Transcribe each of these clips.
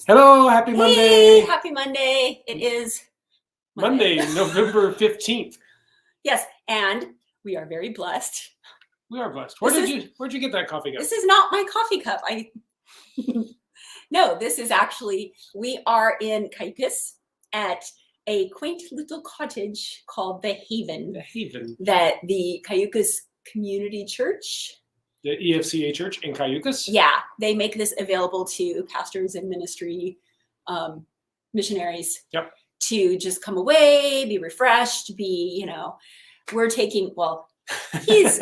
Hello, happy Monday. Hey, happy Monday. It is Monday, November 15th. Yes, and we are very blessed. We are blessed. Where'd you get that coffee cup? This is not my coffee cup. No, this is actually, we are in Cayucos at a quaint little cottage called The Haven. The Haven. That the Cayucos Community Church. The EFCA Church in Cayucos? Yeah, they make this available to pastors and ministry missionaries. Yep. To just come away, be refreshed, we're taking, he's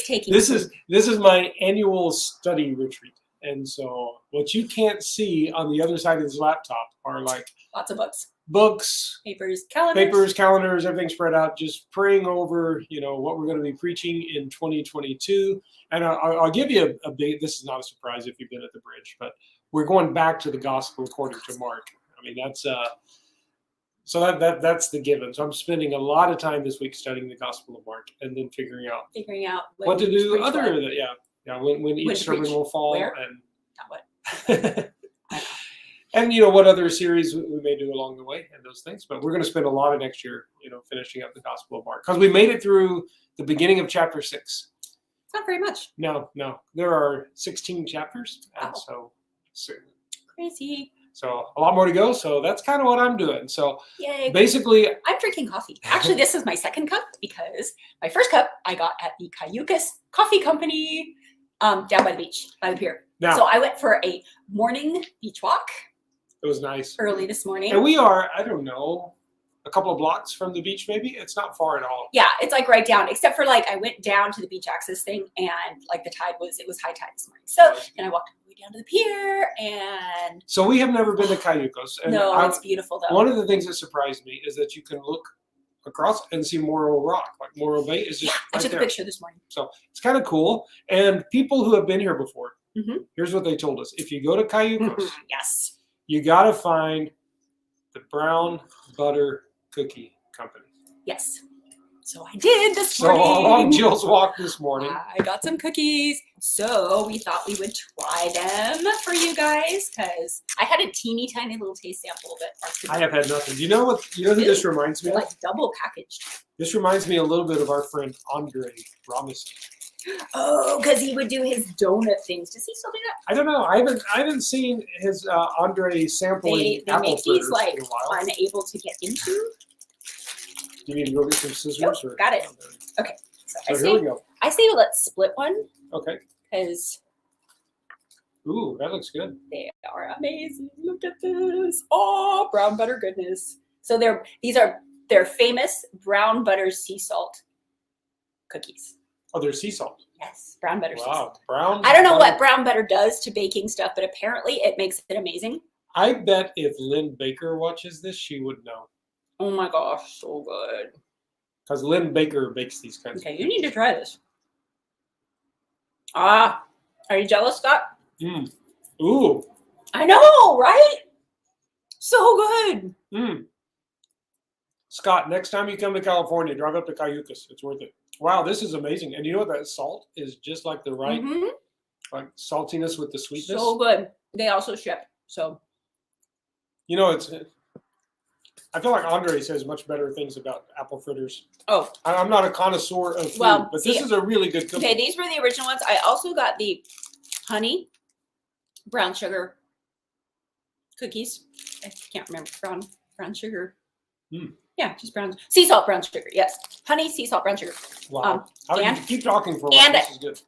taking. This is my annual study retreat. And so what you can't see on the other side of this laptop are like lots of books, papers, calendars, everything spread out, just praying over, what we're going to be preaching in 2022. And I'll give you a big, this is not a surprise if you've been at the bridge, but we're going back to the gospel according to Mark. I mean, that's the given. So I'm spending a lot of time this week studying the Gospel of Mark and then figuring out what to do when each sermon will fall. Where? And not what. And what other series we may do along the way and those things. But we're going to spend a lot of next year, finishing up the Gospel of Mark because we made it through the beginning of chapter 6. Not very much. No, there are 16 chapters, and wow. so crazy. So a lot more to go. So that's kind of what I'm doing. So yay. Basically, I'm drinking coffee. Actually, this is my second cup because my first cup I got at the Cayucos Coffee Company down by the beach, by the pier. Now, so I went for a morning beach walk. It was nice. Early this morning. And we are, I don't know, a couple of blocks from the beach maybe. It's not far at all. Yeah, it's like right down, except for I went down to the beach access thing and the tide it was high tide this morning. So and I walked all the way down to the pier and. So we have never been to Cayucos. And no, it's beautiful though. One of the things that surprised me is that you can look across and see Morro Rock. Like Morro Bay is just I took a picture this morning. So it's kind of cool. And people who have been here before, here's what they told us. If you go to Cayucos, yes, you got to find the Brown Butter Cookie Company. Yes. So I did this morning. So along Jill's walk this morning. I got some cookies. So we thought we would try them for you guys because I had a teeny tiny little taste sample, but I have had nothing. You know who this reminds me of? Like double packaged. This reminds me a little bit of our friend Andre Robinson. Oh, because he would do his donut things. Does he still do that? I don't know. I haven't seen his Andre sampling they apple make these in a while. unable to get into. Do you need to go get some scissors? Nope, got it. Okay. So here we go. I say let's split one. Okay. Because. Ooh, that looks good. They are amazing. Look at this. Oh, brown butter goodness. So they're famous brown butter sea salt cookies. Oh, they're sea salt. Yes, brown butter. Wow, sea salt. brown. I don't know what brown butter does to baking stuff, but apparently it makes it amazing. I bet if Lynn Baker watches this, she would know. Oh my gosh, so good. Because Lynn Baker bakes these kinds of things. Okay, you need to try this. Ah, are you jealous, Scott? Ooh. I know, right? So good. Scott, next time you come to California, drive up to Cayucos. It's worth it. Wow, this is amazing. And you know what? That salt is just like the right like saltiness with the sweetness. So good. They also ship. So. I feel like Andre says much better things about apple fritters. Oh. I'm not a connoisseur of food, but this is a really good cookie. Okay, these were the original ones. I also got the honey brown sugar cookies. I can't remember brown sugar. Yeah, just brown sea salt brown sugar. Yes, honey sea salt brown sugar. Wow. And keep talking for a while. This is good.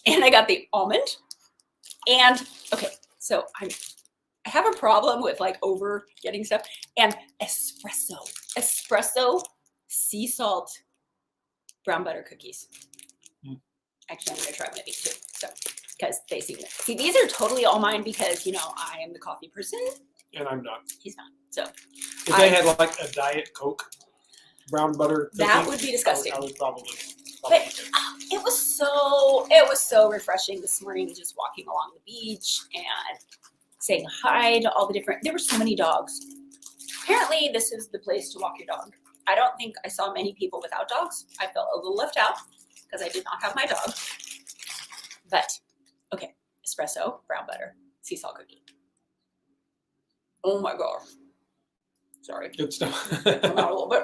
And I got the almond. And okay, so I have a problem with over getting stuff. And espresso sea salt brown butter cookies. Actually, I'm gonna try one of these too. So because they seem to see these are totally all mine because I am the coffee person. And I'm not. He's not. So if they had a Diet Coke brown butter cookie, that would be disgusting. I would probably but it was so refreshing this morning, just walking along the beach and saying hi to all the different. There were so many dogs. Apparently, this is the place to walk your dog. I don't think I saw many people without dogs. I felt a little left out because I did not have my dog. But okay, espresso, brown butter, sea salt cookie. Oh my gosh. Sorry. Good stuff. I'm out a little bit.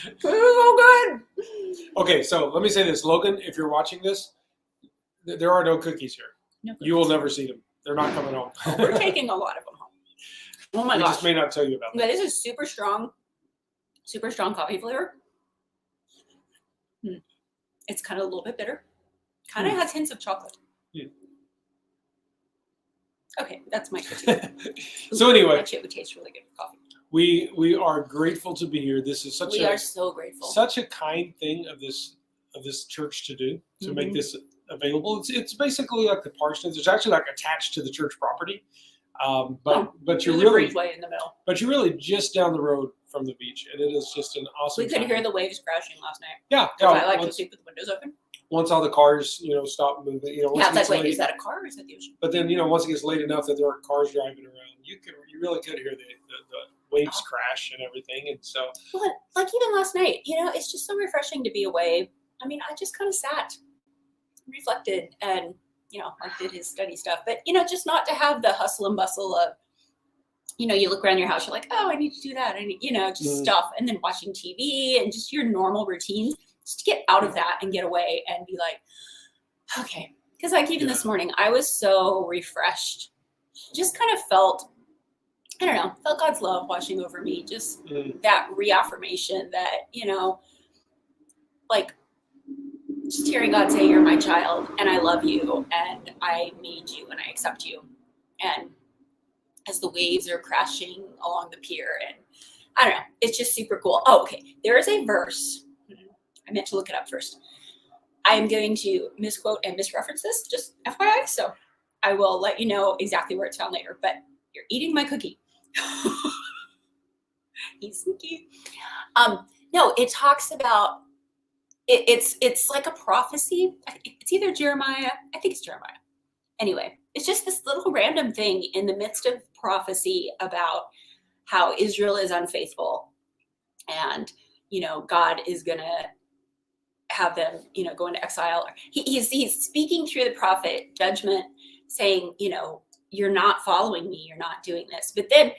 It's so good. Okay, so let me say this, Logan. If you're watching this, there are no cookies here. No You will cookies. never see them. They're not coming home. We're taking a lot of them home. Oh my We gosh. just may not tell you about But that. this is super strong coffee flavor. It's kind of a little bit bitter. Kind of has hints of chocolate. Okay, that's my critique. So anyway, Actually, it would taste really good with coffee. we are grateful to be here. This is We are so grateful. such a kind thing of this church to do, to make this available. It's basically like the parsonage. It's actually like attached to the church property. But you're There's a really breezeway in the middle. but you're really just down the road from the beach, and it is just an awesome. We could time. hear the waves crashing last night. Yeah, I like to once, sleep with the windows open. once all the cars, stop moving, once Yeah, it it's like, gets wait, late, is that a car or is that the ocean? but then once it gets late enough that there are cars driving around, you really could hear the waves crash and everything, and so. Well, like even last night, it's just so refreshing to be away. I mean, I just kind of sat, reflected, and like did his study stuff, but just not to have the hustle and bustle of. You look around your house, you're like, oh, I need to do that. I need, just stuff. And then watching TV and just your normal routines, just to get out of that and get away and be like, okay. Because like even this morning, I was so refreshed. Just kind of felt God's love washing over me. Just that reaffirmation that, like just hearing God say, you're my child and I love you and I made you and I accept you. And as the waves are crashing along the pier, and I don't know, it's just super cool. Oh, okay. There is a verse. I meant to look it up first. I am going to misquote and misreference this, just FYI. So I will let you know exactly where it's found later. But you're eating my cookie. He's sneaky. No, it talks about it's like a prophecy. It's either Jeremiah. I think it's Jeremiah. Anyway, it's just this little random thing in the midst of prophecy about how Israel is unfaithful and, God is going to have them, go into exile. He's speaking through the prophet judgment saying, you're not following me. You're not doing this. But then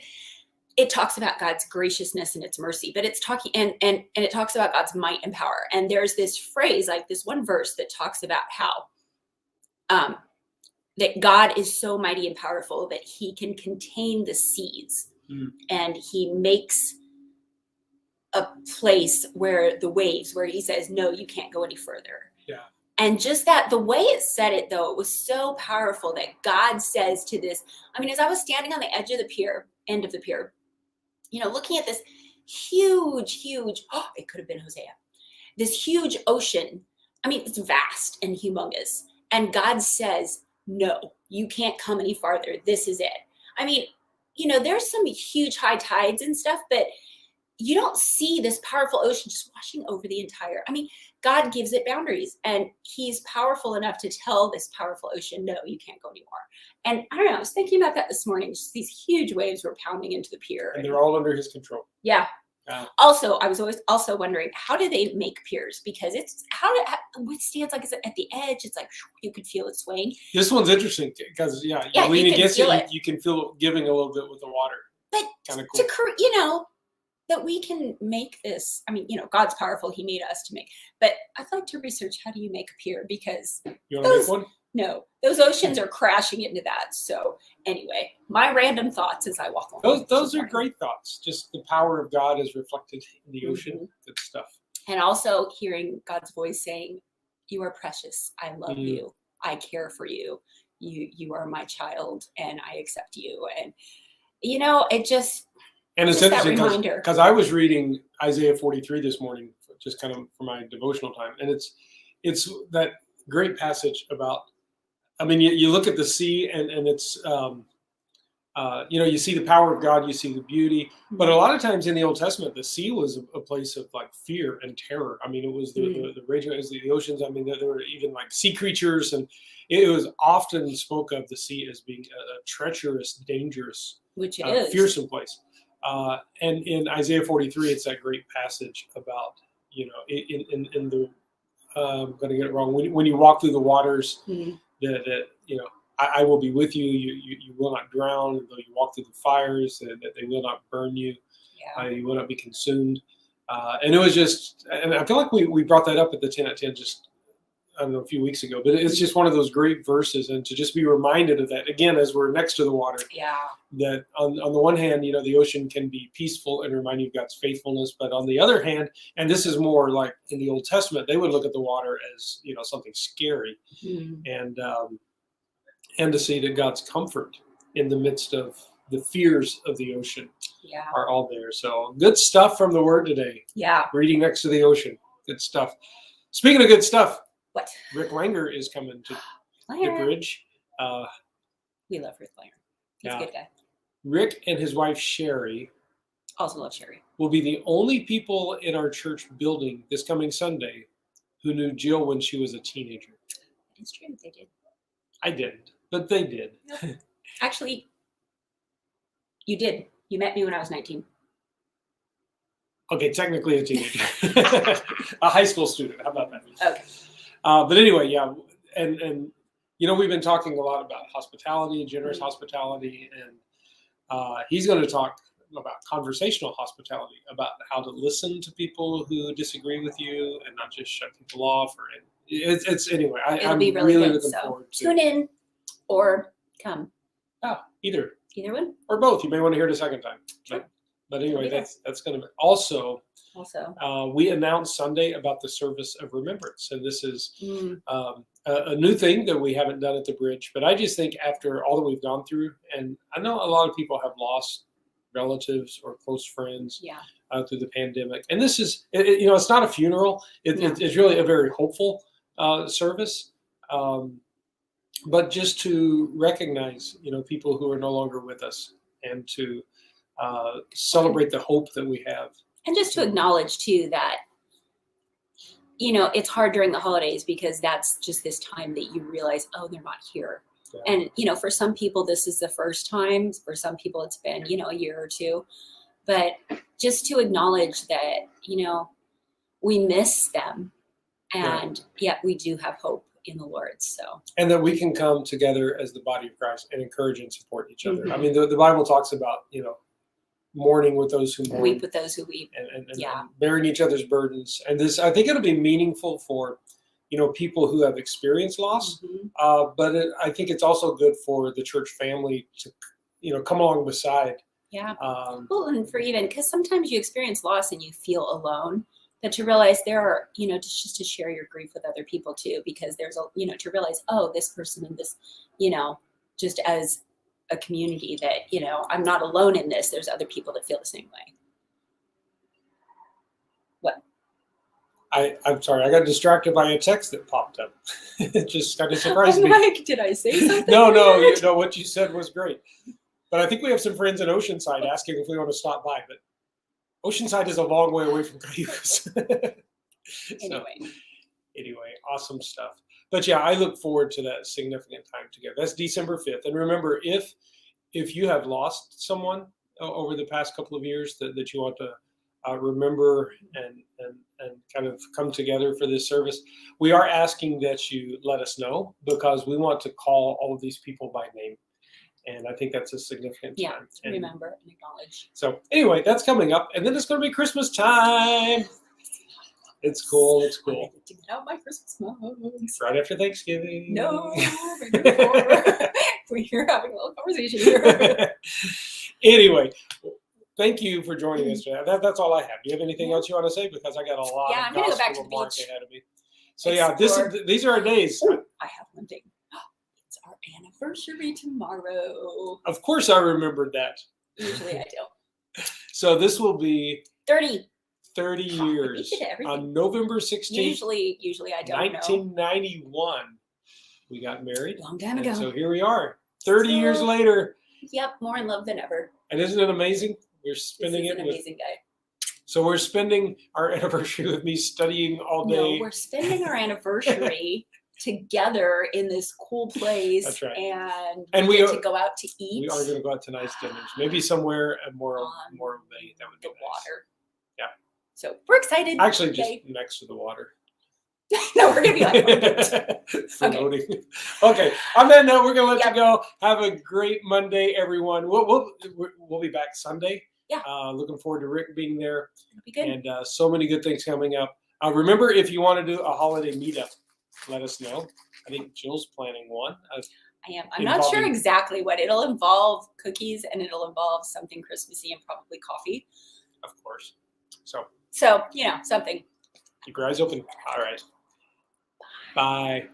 it talks about God's graciousness and its mercy, but it's talking and it talks about God's might and power. And there's this phrase, like this one verse that talks about how, that God is so mighty and powerful that he can contain the seas and he makes a place where the waves, where he says, no, you can't go any further. Yeah. And just that the way it said it, though, it was so powerful that God says to this, I mean, as I was standing on the edge of the pier, end of the pier, looking at this huge, it could have been Hosea, this huge ocean. I mean, it's vast and humongous. And God says, no, you can't come any farther. This is it. I mean, there's some huge high tides and stuff, but you don't see this powerful ocean just washing over the entire. I mean, God gives it boundaries and he's powerful enough to tell this powerful ocean, no, you can't go anymore. And I don't know, I was thinking about that this morning. Just these huge waves were pounding into the pier. And they're all under his control. Yeah. Also, I was always also wondering, how do they make piers? Because it's with stands like it's at the edge, it's like you could feel it swaying. This one's interesting because you lean against it, you can feel it giving a little bit with the water. But kind of cool. That we can make this. I mean, God's powerful. He made us to make. But I'd like to research how do you make a pier, because you want to make one? No, those oceans are crashing into that. So anyway, my random thoughts as I walk along. Those are great thoughts. Just the power of God is reflected in the ocean. Good stuff. And also hearing God's voice saying, you are precious. I love you. I care for you. You are my child and I accept you. And, it just. And it's interesting because I was reading Isaiah 43 this morning, just kind of for my devotional time. And it's that great passage about, I mean, you look at the sea and it's, you see the power of God, you see the beauty. But a lot of times in the Old Testament, the sea was a place of like fear and terror. I mean, it was the raging, it was the oceans. I mean, there were even like sea creatures, and it was often spoke of the sea as being a treacherous, dangerous, which it is, fearsome place. And in Isaiah 43, it's that great passage about, in the, I'm going to get it wrong. When you walk through the waters, that I will be with you. You will not drown, though you walk through the fires, that they will not burn you. Yeah. You will not be consumed. And it was just, and I feel like we brought that up at the 10 at 10 just, I don't know, a few weeks ago, but it's just one of those great verses. And to just be reminded of that, again, as we're next to the water, Yeah. that on the one hand, the ocean can be peaceful and remind you of God's faithfulness. But on the other hand, and this is more like in the Old Testament, they would look at the water as, something scary. Mm. And to see that God's comfort in the midst of the fears of the ocean Yeah. are all there. So good stuff from the Word today. Yeah. Reading next to the ocean. Good stuff. Speaking of good stuff, What? Rick Langer is coming to the Langer. bridge. We love Rick Langer. He's Yeah. a good guy. Rick and his wife Sherry Also love Sherry. will be the only people in our church building this coming Sunday who knew Jill when she was a teenager. It's true. They did. I didn't, but they did. Nope. Actually, you did. You met me when I was 19. Okay, technically a teenager. A high school student. How about that? Okay. But anyway, yeah. And we've been talking a lot about hospitality, generous hospitality, and he's going to talk about conversational hospitality, about how to listen to people who disagree with you and not just shut people off. Anyway. It'll I'm be really good. looking So forward to tune in or come. either Either one. or both. You may want to hear it a second time. Sure. But anyway, It'll be there. that's going to be also. Also. We announced Sunday about the service of remembrance, and this is a new thing that we haven't done at the bridge. But I just think after all that we've gone through, and I know a lot of people have lost relatives or close friends through the pandemic, and this is, it's not a funeral. It's really a very hopeful service, but just to recognize, people who are no longer with us, and to celebrate the hope that we have. And just to acknowledge too that, it's hard during the holidays because that's just this time that you realize, oh, they're not here. Yeah. And, for some people, this is the first time. For some people, it's been, a year or two. But just to acknowledge that, we miss them. And yet we do have hope in the Lord. So. And that we can come together as the body of Christ and encourage and support each other. I mean, the Bible talks about, mourning with those who mourn. Weep with those who weep. And bearing each other's burdens. And this, I think it'll be meaningful for, people who have experienced loss. But I think it's also good for the church family to, come along beside. Yeah. Well, and for even, because sometimes you experience loss and you feel alone, but to realize there are, just to share your grief with other people too, because there's to realize, oh, this person and this, just as a community that, I'm not alone in this. There's other people that feel the same way. What? I'm sorry. I got distracted by a text that popped up. It just kind of surprised me. Like, did I say something? No, what you said was great. But I think we have some friends in Oceanside asking if we want to stop by. But Oceanside is a long way away from Cayugas. Anyway, awesome stuff. But yeah, I look forward to that significant time together. That's December 5th. And remember, if you have lost someone over the past couple of years that you want to remember and kind of come together for this service, we are asking that you let us know, because we want to call all of these people by name. And I think that's a significant time. To remember and acknowledge. So anyway, that's coming up. And then it's going to be Christmas time. It's cool. It's cool. To get out my Christmas mugs. Right after Thanksgiving. No, maybe before. We're having a little conversation here. Anyway, thank you for joining us today. That's all I have. Do you have anything else you want to say? Because I got a lot I'm of going to go back to gospel the mark beach. ahead of me. So these are our days. Ooh, I have one thing. It's our anniversary tomorrow. Of course I remembered that. Usually I don't. So this will be 30 years on November 16th. Usually I don't 1991. We got married. Long time ago. So here we are, 30 years later. Yep, more in love than ever. And isn't it amazing? We're spending an amazing guy. So we're spending our anniversary with me studying all day. No, we're spending our anniversary together in this cool place. That's right. And we get to go out to eat. We are going to go out to nice dinners. Maybe somewhere more of a that would be the nice. Water. Yeah. So we're excited. Actually, just next to the water. No, we're gonna be like, Promoting. Okay. On that note, we're gonna let Yep. you go. Have a great Monday, everyone. We'll be back Sunday. Yeah. Looking forward to Rick being there, it'll be good. and so many good things coming up. Remember, if you want to do a holiday meetup, let us know. I think Jill's planning one. I am. I'm not sure involving- exactly what it'll involve. Cookies, and it'll involve something Christmassy and probably coffee. Of course. So So something. keep your eyes open. All right. Bye.